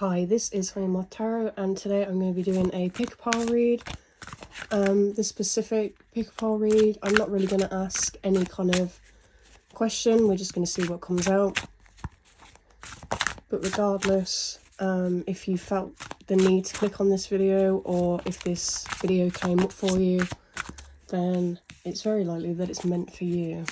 Hi, this is Honeymoth Tarot, and today I'm going to be doing a pick-a-pile read. This specific pick-a-pile read, I'm not really going to ask any kind of question, we're just going to see what comes out. But regardless, if you felt the need to click on this video, or if this video came up for you, then it's very likely that it's meant for you.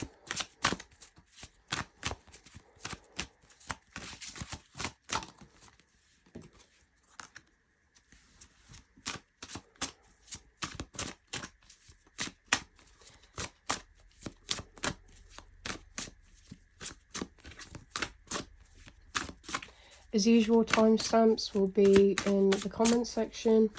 As usual, timestamps will be in the comments section.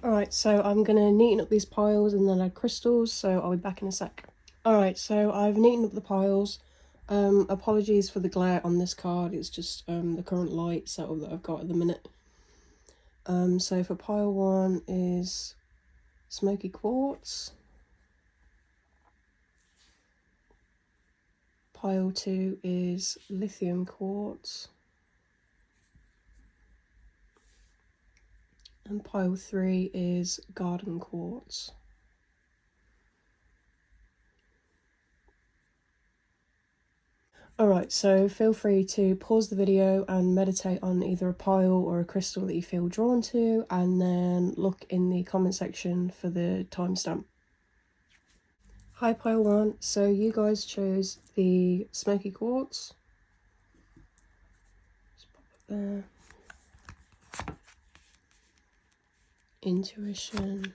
Alright, so I'm going to neaten up these piles and then add crystals, so I'll be back in a sec. Alright, so I've neatened up the piles. Apologies for the glare on this card, it's just the current light setup that I've got at the minute. So for pile 1 is smoky quartz. Pile 2 is lithium quartz. And pile 3 is garden quartz. Alright, so feel free to pause the video and meditate on either a pile or a crystal that you feel drawn to, and then look in the comment section for the timestamp. Hi pile 1, so you guys chose the smoky quartz. Just pop it there. Intuition.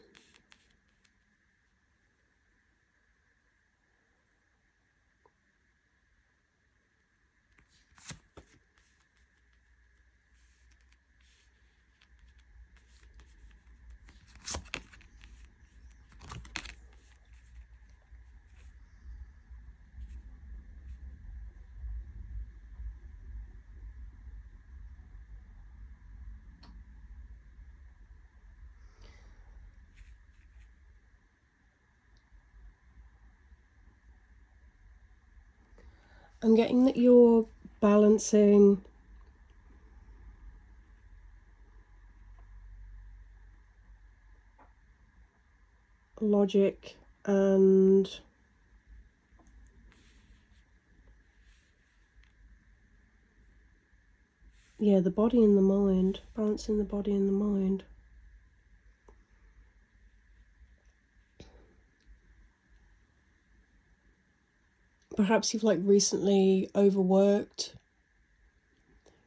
I'm getting that you're balancing logic and the body and the mind, balancing the body and the mind. Perhaps you've like recently overworked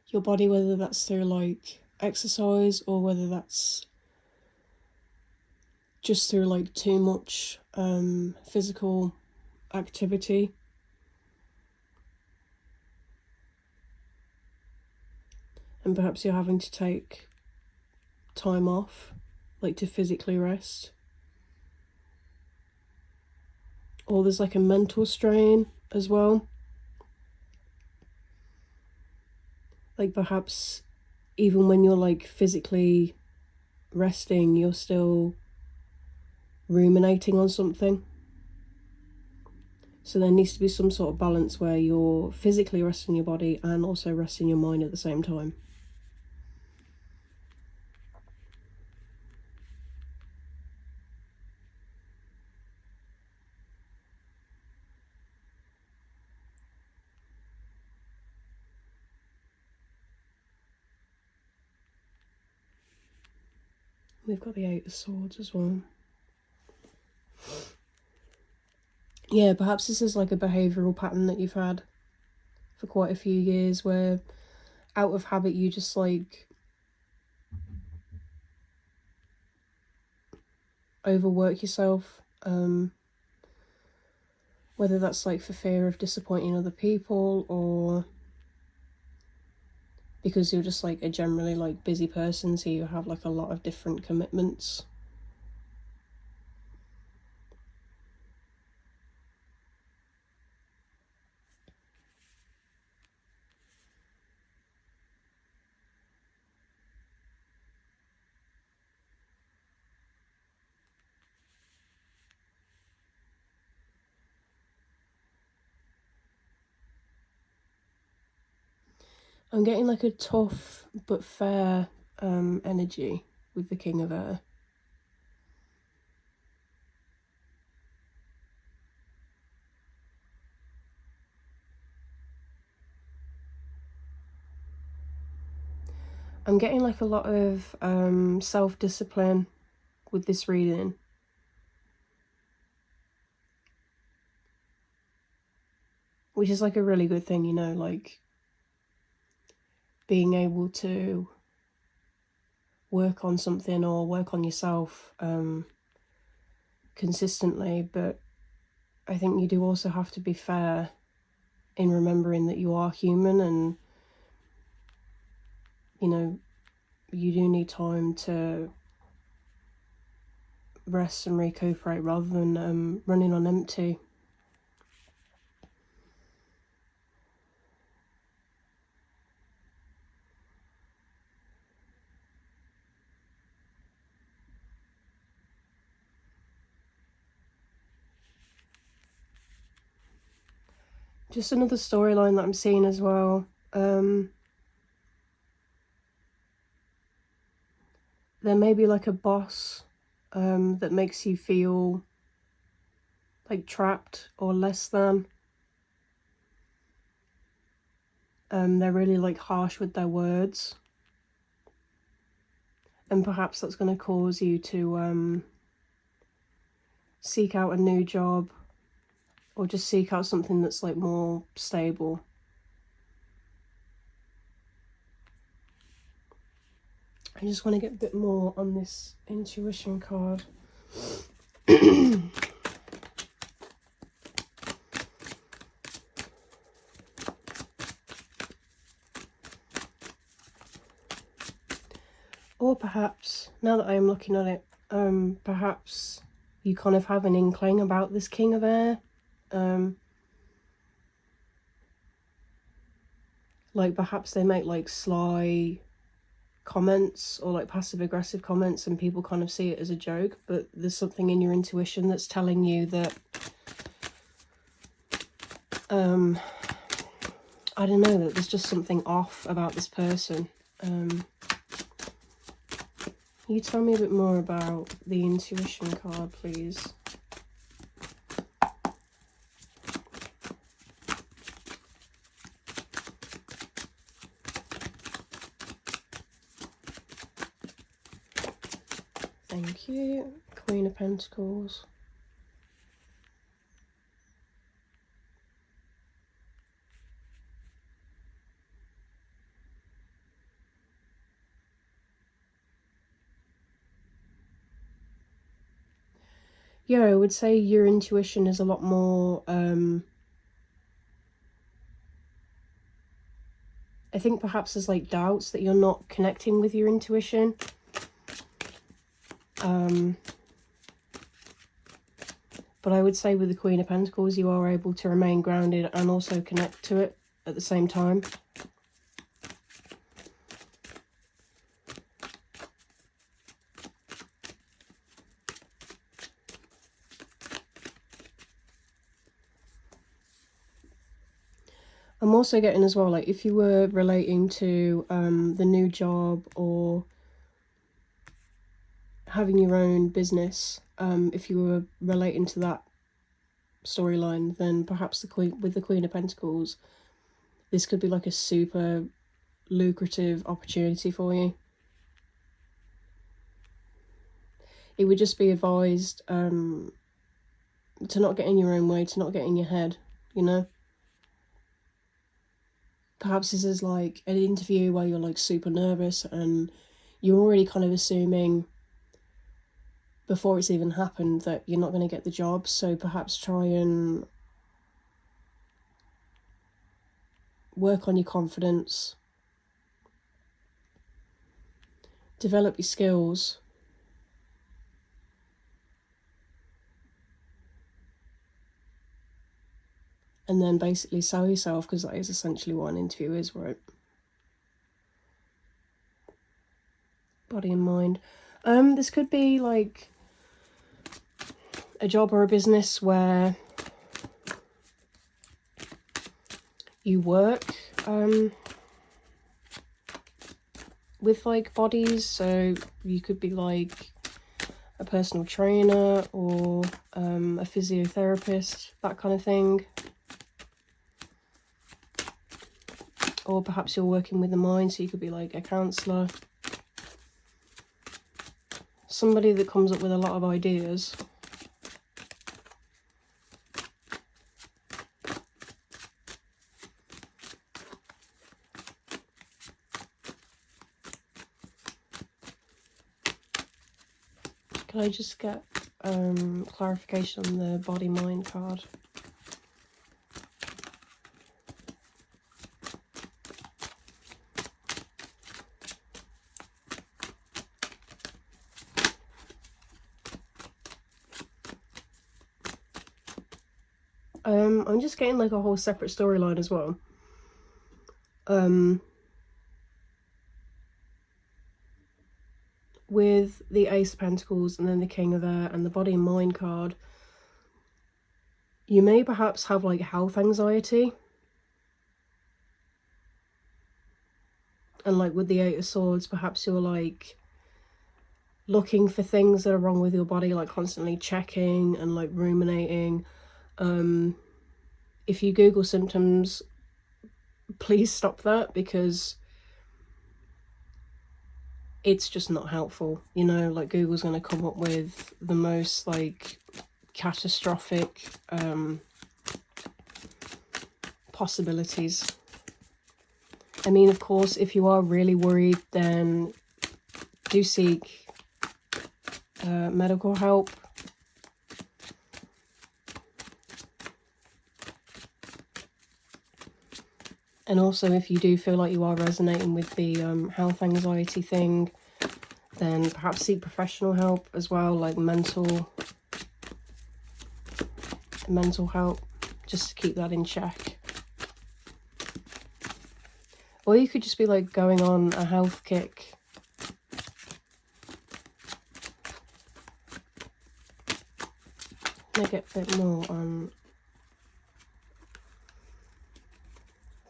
your body, whether that's through like exercise or whether that's just through like too much physical activity. And perhaps you're having to take time off, like to physically rest. Or there's like a mental strain as well. Like perhaps even when you're like physically resting, you're still ruminating on something. So there needs to be some sort of balance where you're physically resting your body and also resting your mind at the same time. We've got the 8 of Swords as well. Yeah, perhaps this is like a behavioural pattern that you've had for quite a few years where out of habit you just like overwork yourself, whether that's like for fear of disappointing other people or because you're just like a generally like busy person, so you have like a lot of different commitments. I'm getting like a tough but fair energy with the King of Air. I'm getting like a lot of self-discipline with this reading. Which is like a really good thing, you know, like being able to work on something or work on yourself consistently. But I think you do also have to be fair in remembering that you are human and, you know, you do need time to rest and recuperate rather than running on empty. Just another storyline that I'm seeing as well. There may be like a boss that makes you feel like trapped or less than. They're really like harsh with their words. And perhaps that's going to cause you to seek out a new job, or just seek out something that's like more stable. I just want to get a bit more on this intuition card. Or perhaps, now that I am looking at it, perhaps you kind of have an inkling about this King of Air. Like perhaps they make like sly comments or like passive aggressive comments and people kind of see it as a joke, but there's something in your intuition that's telling you that I don't know, that there's just something off about this person. You tell me a bit more about the intuition card, please. Thank you. Queen of Pentacles. Yeah, I would say your intuition is a lot more, I think perhaps there's like doubts that you're not connecting with your intuition. But I would say with the Queen of Pentacles, you are able to remain grounded and also connect to it at the same time. I'm also getting as well, like if you were relating to the new job or having your own business, if you were relating to that storyline, then perhaps with the Queen of Pentacles, this could be like a super lucrative opportunity for you. It would just be advised to not get in your own way, to not get in your head, you know? Perhaps this is like an interview where you're like super nervous and you're already kind of assuming before it's even happened that you're not going to get the job. So perhaps try and work on your confidence, develop your skills, and then basically sell yourself, because that is essentially what an interview is, right? Body and mind. This could be like a job or a business where you work with like bodies, so you could be like a personal trainer or a physiotherapist, that kind of thing. Or perhaps you're working with the mind, so you could be like a counsellor. Somebody that comes up with a lot of ideas. Can I just get clarification on the body-mind card? I'm just getting like a whole separate storyline as well. With the Ace of Pentacles and then the King of Air and the Body and Mind card, you may perhaps have like health anxiety. And like with the Eight of Swords, perhaps you're like looking for things that are wrong with your body, like constantly checking and like ruminating. If you Google symptoms, please stop that, because it's just not helpful. You know, like Google's going to come up with the most like catastrophic possibilities. I mean, of course, if you are really worried, then do seek medical help. And also, if you do feel like you are resonating with the health anxiety thing, then perhaps seek professional help as well, like mental help, just to keep that in check. Or you could just be like going on a health kick. Let me get a bit more on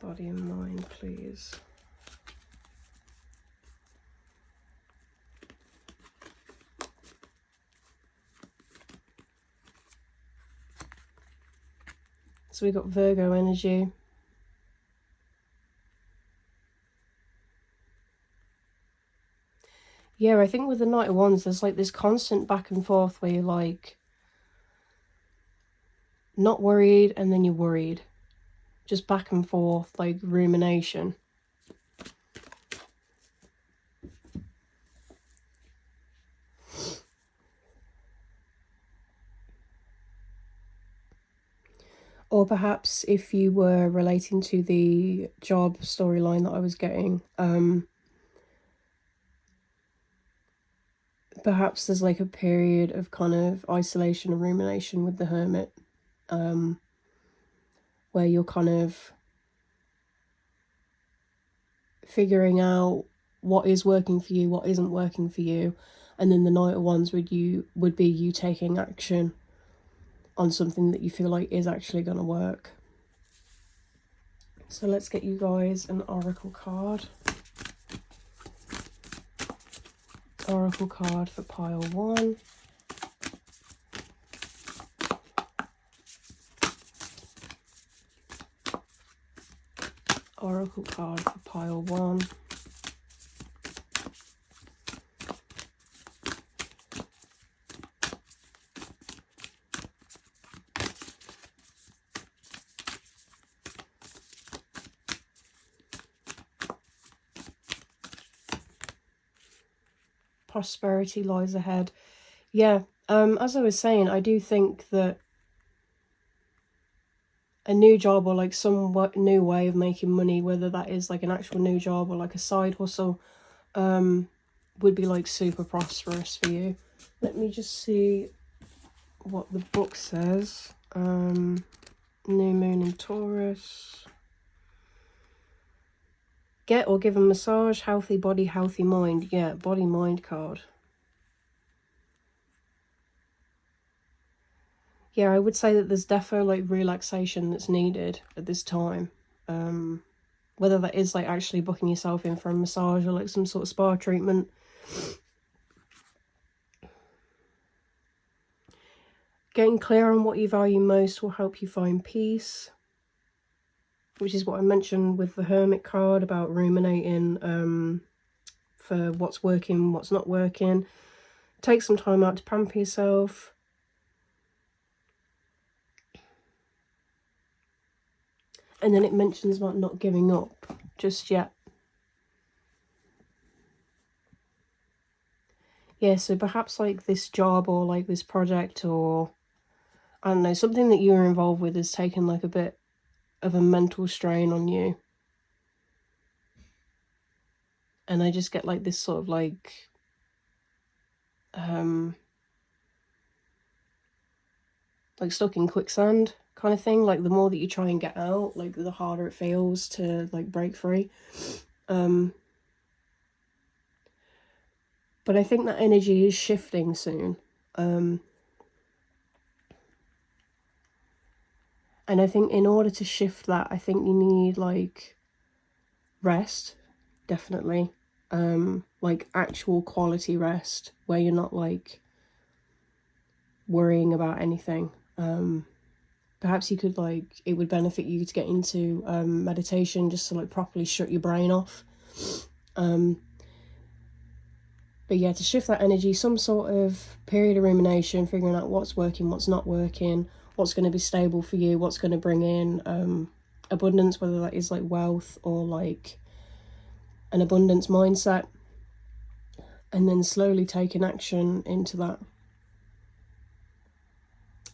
Body and Mind, please. So we got Virgo energy. Yeah, I think with the Knight of Wands, there's like this constant back and forth where you're like not worried and then you're worried. Just back and forth, like rumination. Or perhaps if you were relating to the job storyline that I was getting, perhaps there's like a period of kind of isolation and rumination with the Hermit, where you're kind of figuring out what is working for you, what isn't working for you, and then the Knight of Wands would be you taking action on something that you feel like is actually going to work. So let's get you guys an oracle card. Oracle card for pile 1. Oracle card for pile 1. Prosperity lies ahead. Yeah, as I was saying, I do think that a new job or like some new way of making money, whether that is like an actual new job or like a side hustle, would be like super prosperous for you. Let me just see what the book says. New moon in Taurus. Get or give a massage, healthy body, healthy mind. Yeah, body mind card. Yeah, I would say that there's definitely like relaxation that's needed at this time. Whether that is like actually booking yourself in for a massage or like some sort of spa treatment. Getting clear on what you value most will help you find peace, which is what I mentioned with the Hermit card about ruminating for what's working, what's not working. Take some time out to pamper yourself. And then it mentions about not giving up just yet. Yeah, so perhaps like this job or like this project or, I don't know, something that you're involved with has taken like a bit of a mental strain on you. And I just get like this sort of like, like stuck in quicksand. kind of thing. Like the more that you try and get out, like the harder it feels to like break free. But I think that energy is shifting soon. And I think in order to shift that, I think you need like rest, definitely. Like actual quality rest where you're not like worrying about anything. Perhaps you could like, it would benefit you to get into meditation just to like properly shut your brain off. But yeah, to shift that energy, some sort of period of rumination, figuring out what's working, what's not working, what's going to be stable for you, what's going to bring in abundance, whether that is like wealth or like an abundance mindset, and then slowly taking action into that.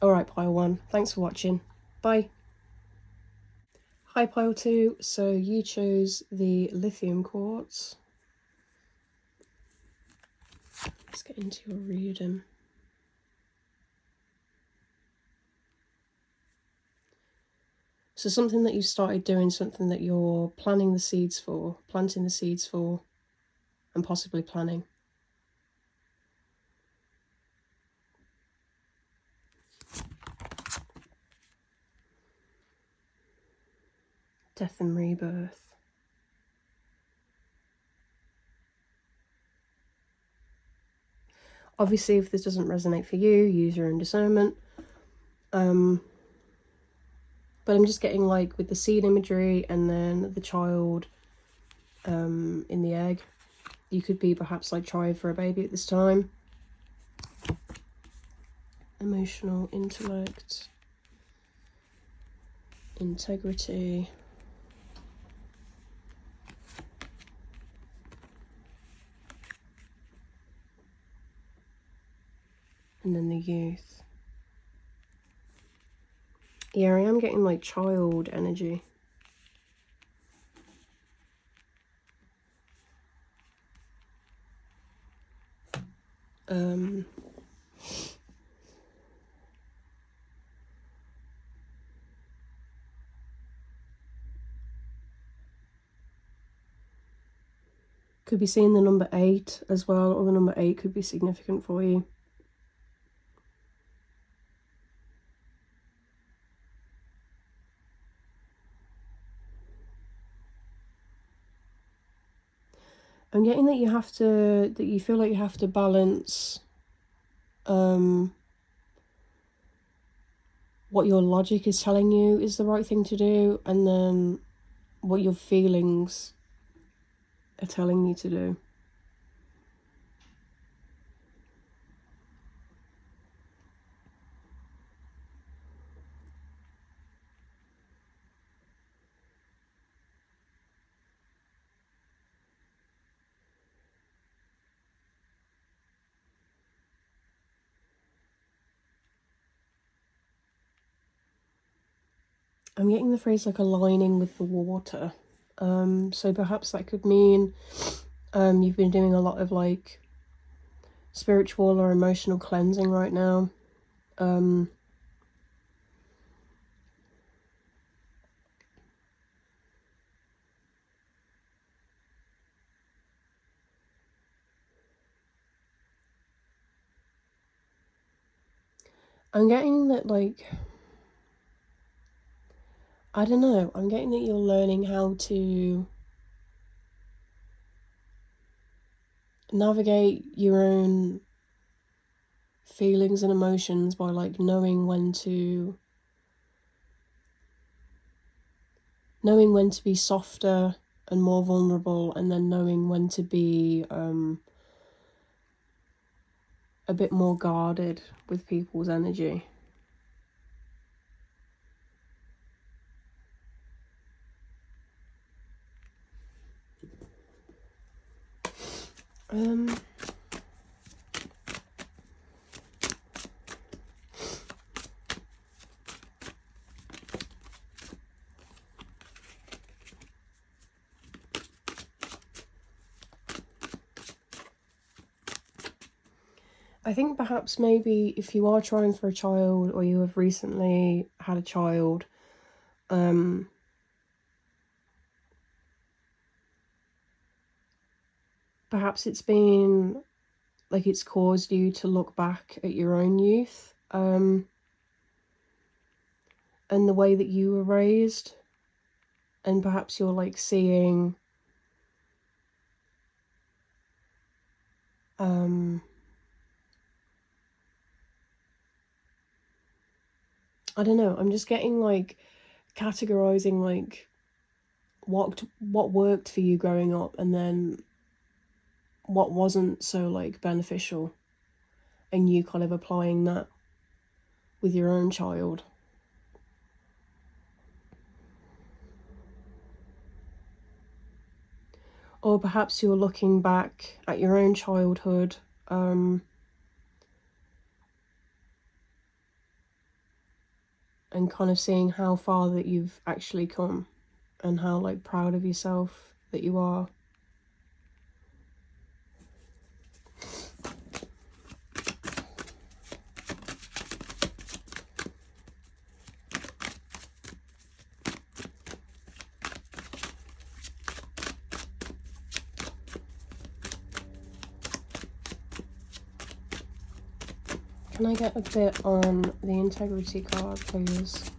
Alright, pile 1, thanks for watching. Bye. Hi, pile 2. So you chose the lithium quartz. Let's get into your reading. So something that you started doing, something that you're planting the seeds for, and possibly planning. Death and rebirth. Obviously, if this doesn't resonate for you, use your own discernment. But I'm just getting like with the seed imagery and then the child in the egg. You could be perhaps like trying for a baby at this time. Emotional intellect. Integrity. And then the youth. Yeah, I am getting like child energy. Could be seeing the number 8 as well, or the number 8 could be significant for you. I'm getting that you feel like you have to balance what your logic is telling you is the right thing to do, and then what your feelings are telling you to do. I'm getting the phrase like aligning with the water. So perhaps that could mean you've been doing a lot of like spiritual or emotional cleansing right now. I'm getting that like, I don't know, I'm getting that you're learning how to navigate your own feelings and emotions by like knowing when to be softer and more vulnerable, and then knowing when to be a bit more guarded with people's energy. I I think perhaps maybe if you are trying for a child or you have recently had a child, perhaps it's been like it's caused you to look back at your own youth, and the way that you were raised, and perhaps you're like seeing I don't know, I'm just getting like categorizing like what worked for you growing up and then what wasn't so like beneficial, and you kind of applying that with your own child. Or perhaps you're looking back at your own childhood, and kind of seeing how far that you've actually come and how like proud of yourself that you are. Can I get a bit on the integrity card, please?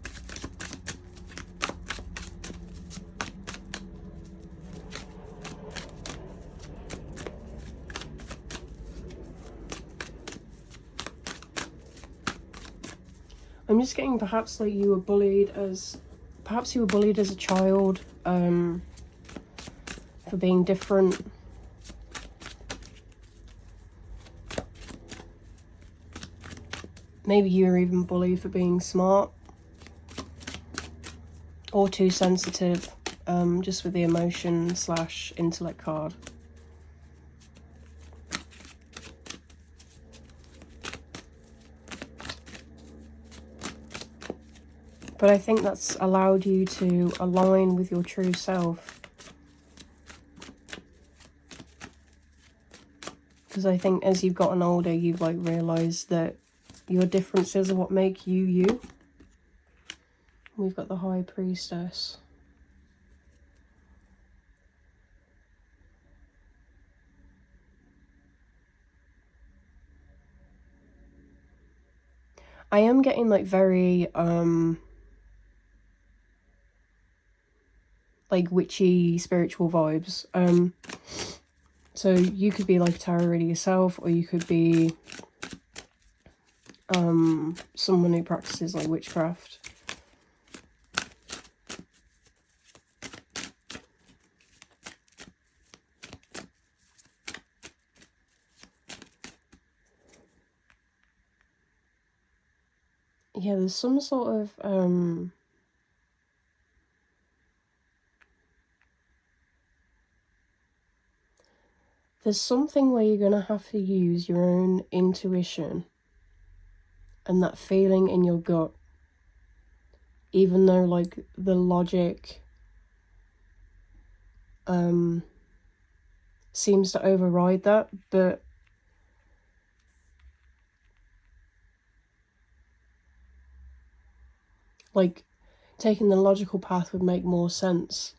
I'm just getting perhaps like you were bullied as a child, for being different. Maybe you were even bullied for being smart or too sensitive, just with the emotion/intellect card. But I think that's allowed you to align with your true self. Because I think as you've gotten older, you've like realised that your differences are what make you you. We've got the High Priestess. I am getting like very like witchy spiritual vibes. So you could be like a tarot reader yourself, or you could be someone who practices like witchcraft. Yeah, there's some sort of there's something where you're gonna have to use your own intuition and that feeling in your gut, even though like the logic seems to override that, but like taking the logical path would make more sense,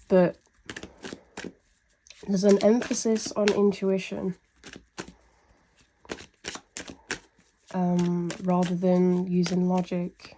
but there's an emphasis on intuition rather than using logic.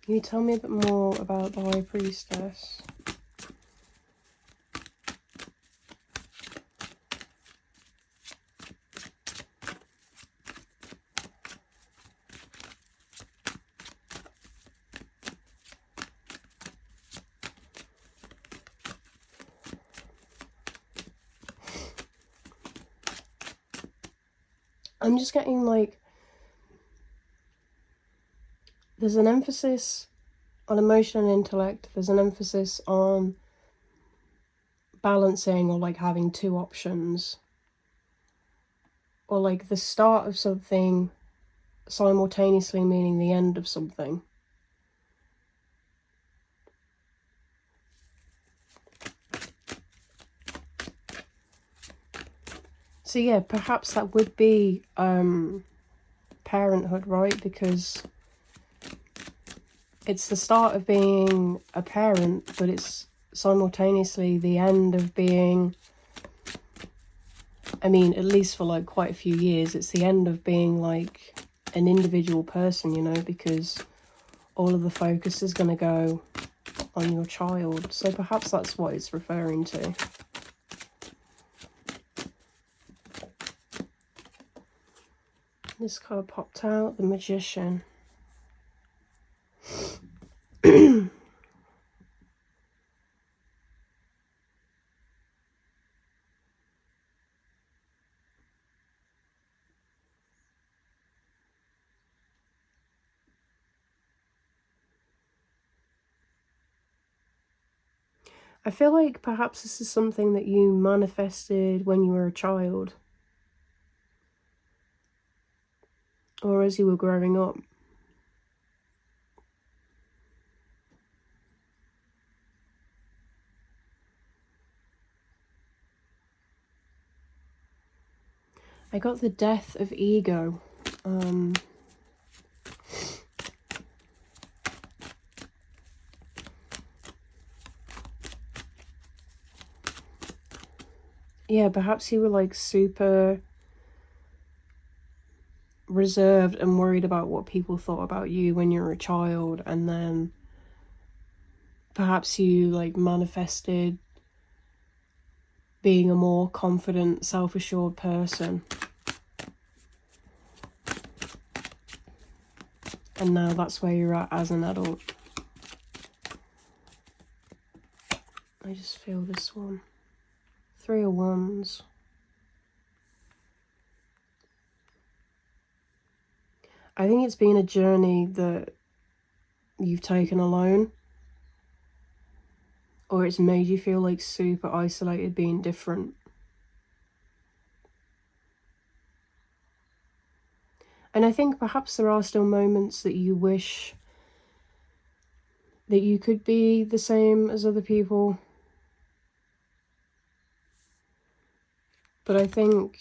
Can you tell me a bit more about the High Priestess? I'm just getting like there's an emphasis On emotion and intellect, there's an emphasis on balancing or like having two options, or like the start of something simultaneously meaning the end of something. So yeah, perhaps that would be parenthood, right? Because it's the start of being a parent, but it's simultaneously the end of being, I mean, at least for like quite a few years, it's the end of being like an individual person, you know, because all of the focus is going to go on your child. So perhaps that's what it's referring to. This card popped out, the Magician. I feel like perhaps this is something that you manifested when you were a child, or as you were growing up. I got the Death of Ego. Yeah, perhaps you were like super reserved and worried about what people thought about you when you were a child, and then perhaps you like manifested being a more confident, self-assured person. And now that's where you're at as an adult. I just feel this one. 3 of Wands. I think it's been a journey that you've taken alone, or it's made you feel like super isolated, being different. And I think perhaps there are still moments that you wish that you could be the same as other people. But I think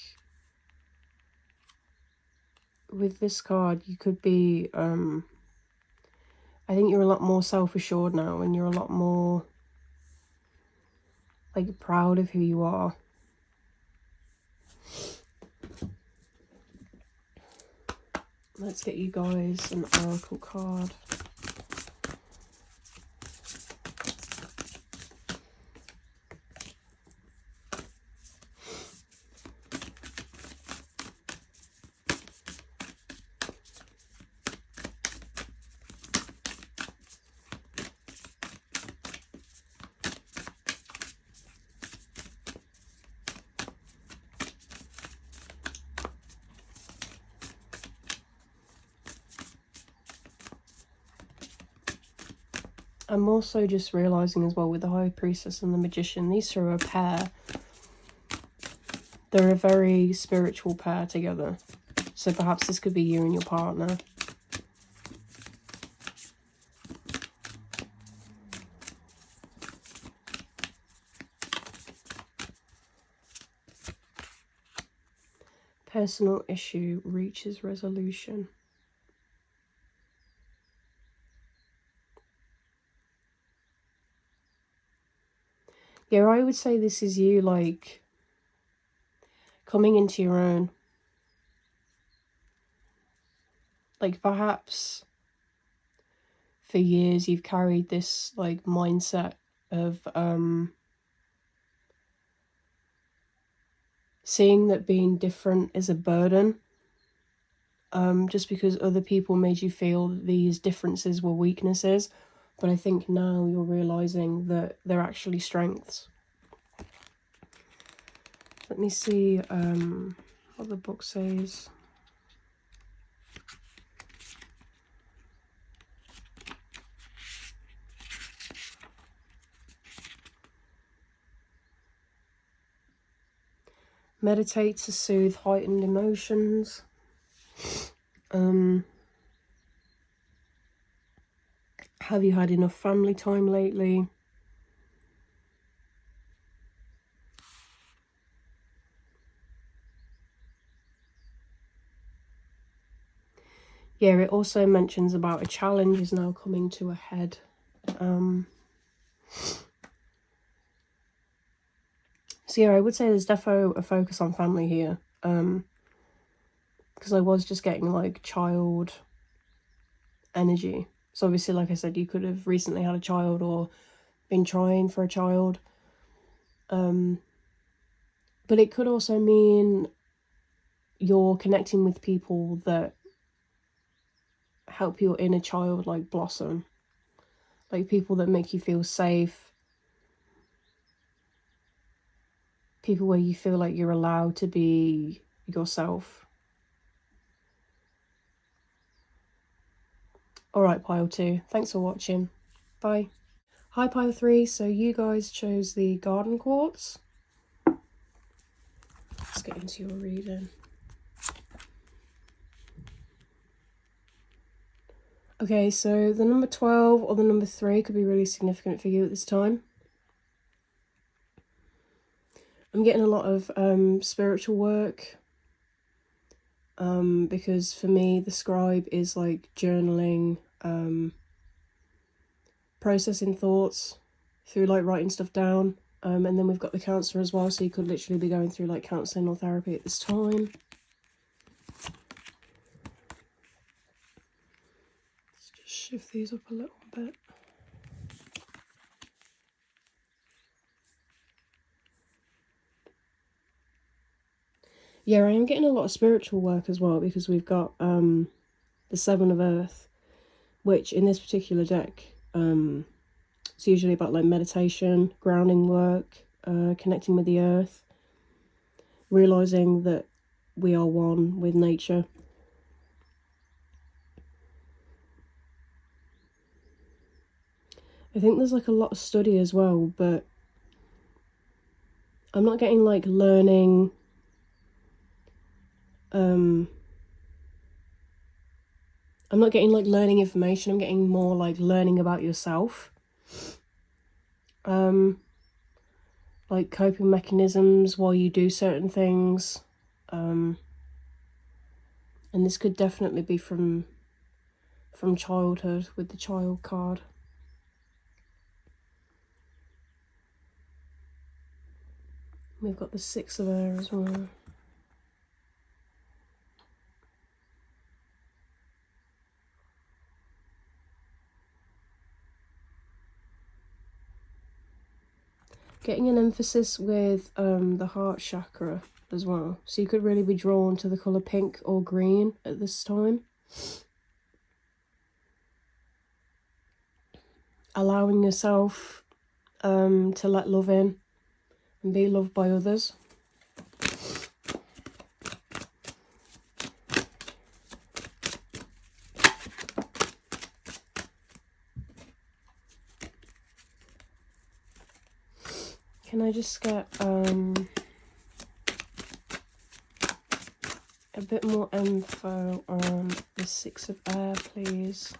with this card, you could be, I think you're a lot more self-assured now, and you're a lot more, like, proud of who you are. Let's get you guys an oracle card. I'm also just realising as well with the High Priestess and the Magician, these two are a pair. They're a very spiritual pair together. So perhaps this could be you and your partner. Personal issue reaches resolution. Yeah, I would say this is you, like, coming into your own. Like, perhaps for years you've carried this, like, mindset of seeing that being different is a burden, just because other people made you feel that these differences were weaknesses. But I think now you're realising that they're actually strengths. Let me see what the book says. Meditate to soothe heightened emotions. Have you had enough family time lately? Yeah, it also mentions about a challenge is now coming to a head. So yeah, I would say there's defo a focus on family here. Because I was just getting like child energy. So obviously, like I said, you could have recently had a child or been trying for a child. But it could also mean you're connecting with people that help your inner child like blossom. Like people that make you feel safe. People where you feel like you're allowed to be yourself. Alright, pile 2. Thanks for watching. Bye. Hi, pile 3. So you guys chose the garden quartz. Let's get into your reading. Okay, so the number 12 or the number 3 could be really significant for you at this time. I'm getting a lot of spiritual work, because for me the scribe is like journaling, processing thoughts through like writing stuff down, and then we've got the counselor as well, so you could literally be going through like counselling or therapy at this time. Let's just shift these up a little bit. Yeah, I am getting a lot of spiritual work as well, because we've got the Seven of Earth, which in this particular deck, it's usually about like meditation, grounding work, connecting with the earth, realizing that we are one with nature. I think there's like a lot of study as well, but I'm not getting like learning, I'm not getting like learning information. I'm getting more like learning about yourself, like coping mechanisms while you do certain things, and this could definitely be from childhood with the child card. We've got the Six of Air as well. Getting an emphasis with the heart chakra as well. So you could really be drawn to the colour pink or green at this time. Allowing yourself to let love in and be loved by others. Can I just get a bit more info on the Six of Air, please?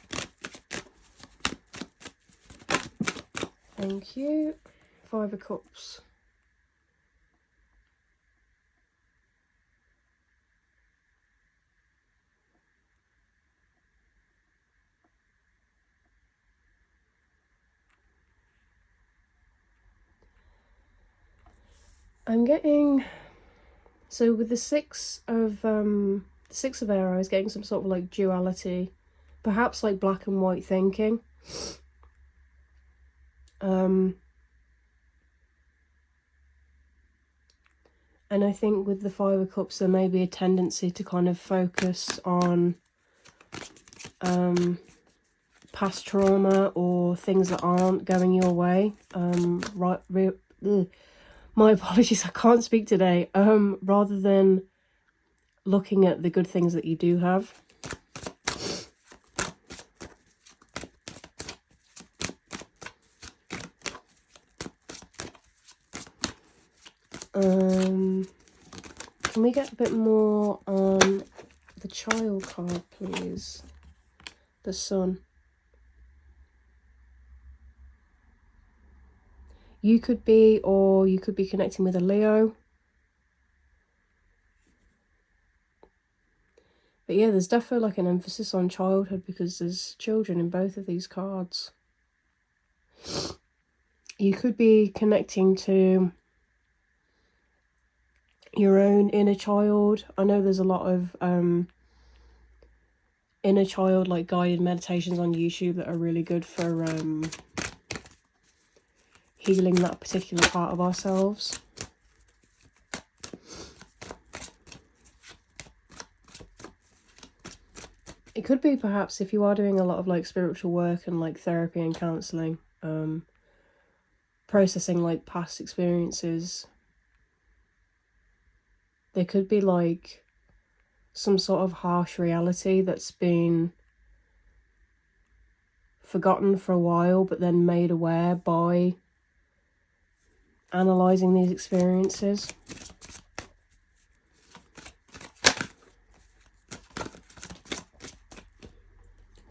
Thank you. Five of Cups. I'm getting, so with the Six of Air, I was getting some sort of like duality, perhaps like black and white thinking. And I think with the Five of Cups, there may be a tendency to kind of focus on past trauma or things that aren't going your way. My apologies, I can't speak today. Rather than looking at the good things that you do have. Can we get a bit more on the child card, please? The sun. You could be, or you could be connecting with a Leo. But yeah, there's definitely like an emphasis on childhood because there's children in both of these cards. You could be connecting to your own inner child. I know there's a lot of inner child like guided meditations on YouTube that are really good for healing that particular part of ourselves. It could be perhaps if you are doing a lot of like spiritual work and like therapy and counselling, processing like past experiences, there could be like some sort of harsh reality that's been forgotten for a while but then made aware by analysing these experiences.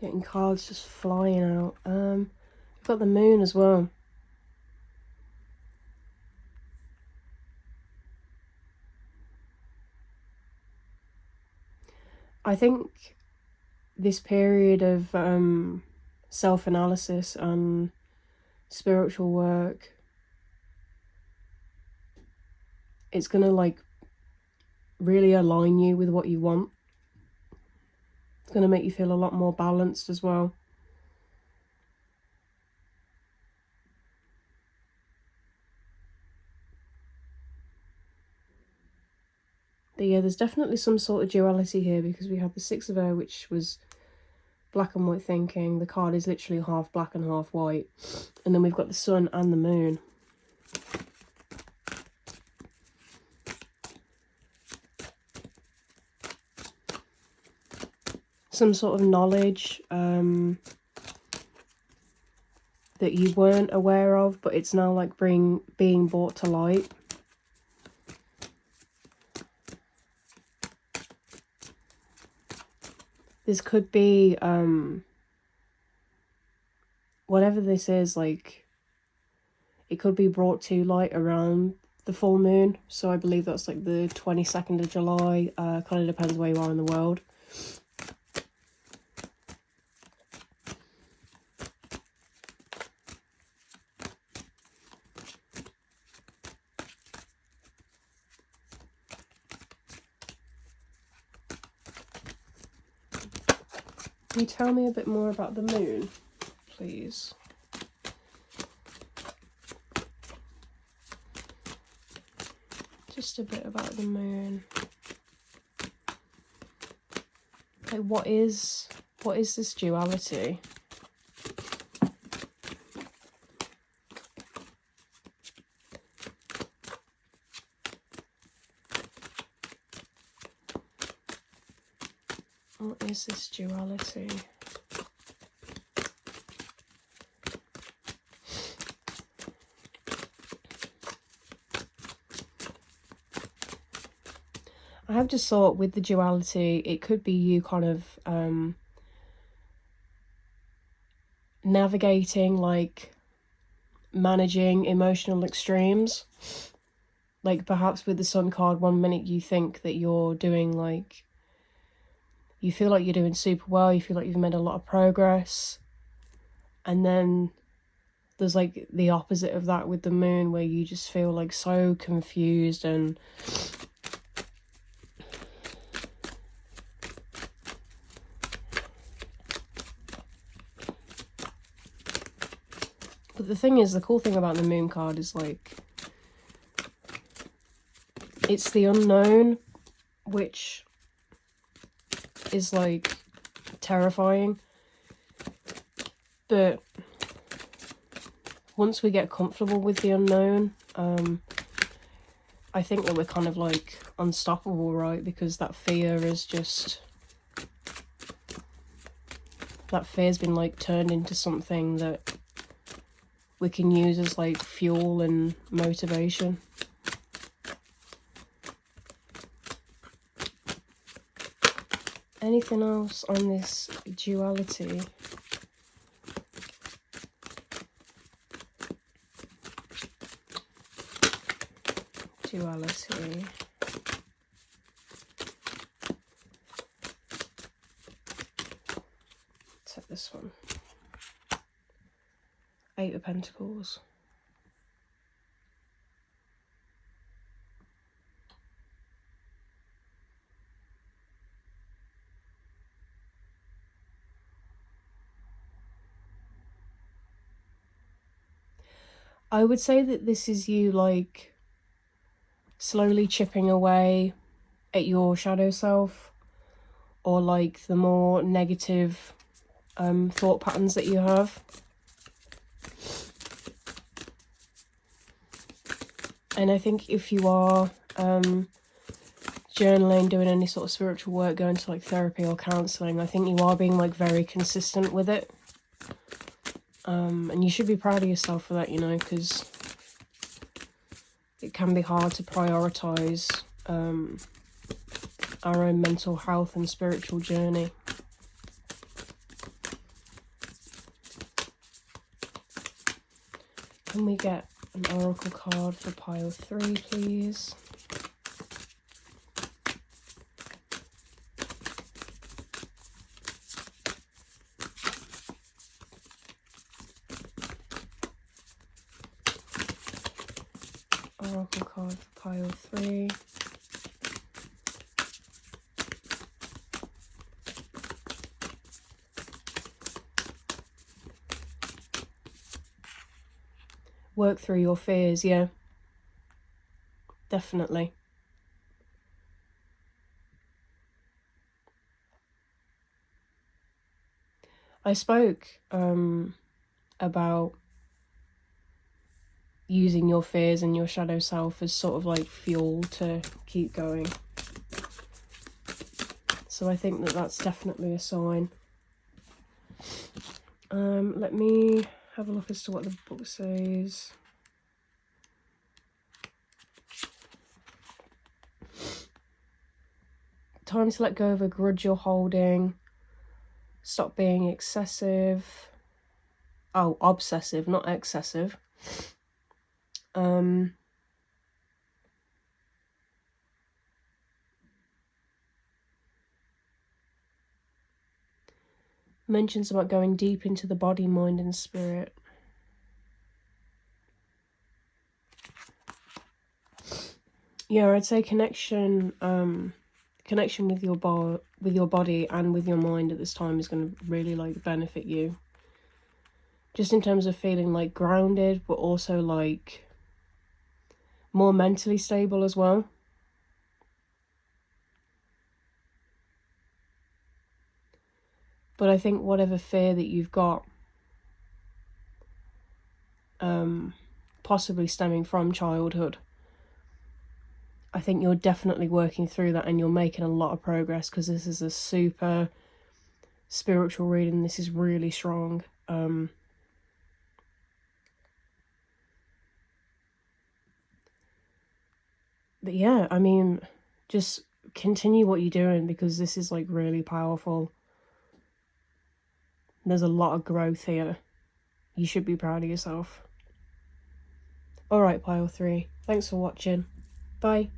Getting cards just flying out. We've got the moon as well. I think this period of self-analysis and spiritual work, it's going to like really align you with what you want. It's going to make you feel a lot more balanced as well. But yeah, there's definitely some sort of duality here because we have the Six of Air, which was black and white thinking. The card is literally half black and half white. And then we've got the sun and the moon. Some sort of knowledge that you weren't aware of, but it's now like being brought to light. This could be whatever this is, like it could be brought to light around the full moon. So I believe that's like the 22nd of July. Kind of depends where you are in the world. Can you tell me a bit more about the moon, please? Just a bit about the moon. Like, what is this duality? What is this duality? I have just thought with the duality, it could be you kind of navigating, like managing emotional extremes. Like perhaps with the Sun card, one minute you think that you're doing like, you feel like you're doing super well, you feel like you've made a lot of progress. And then there's like the opposite of that with the moon where you just feel like so confused and but the thing is, the cool thing about the moon card is like it's the unknown, which is like terrifying, but once we get comfortable with the unknown, I think that we're kind of like unstoppable, right? Because that fear is just, that fear's been like turned into something that we can use as like fuel and motivation. Anything else on this duality? Duality. Take this one. 8 of Pentacles. I would say that this is you, like, slowly chipping away at your shadow self, or like the more negative thought patterns that you have. And I think if you are journaling, doing any sort of spiritual work, going to like therapy or counselling, I think you are being like very consistent with it. And you should be proud of yourself for that, you know, because it can be hard to prioritise our own mental health and spiritual journey. Can we get an oracle card for pile 3, please? Oracle card for pile 3. Work through your fears, yeah. Definitely. I spoke about using your fears and your shadow self as sort of like fuel to keep going. So I think that that's definitely a sign. Let me have a look as to what the book says. Time to let go of a grudge you're holding. Stop being excessive. Oh, obsessive, not excessive. Mentions about going deep into the body, mind and spirit. Yeah, I'd say connection with your body and with your mind at this time is going to really like benefit you. Just in terms of feeling like grounded, but also like more mentally stable as well. But I think whatever fear that you've got, possibly stemming from childhood, I think you're definitely working through that and you're making a lot of progress, because this is a super spiritual reading. This is really strong. But yeah, I mean, just continue what you're doing, because this is like really powerful. There's a lot of growth here. You should be proud of yourself. Alright, pile 3. Thanks for watching. Bye.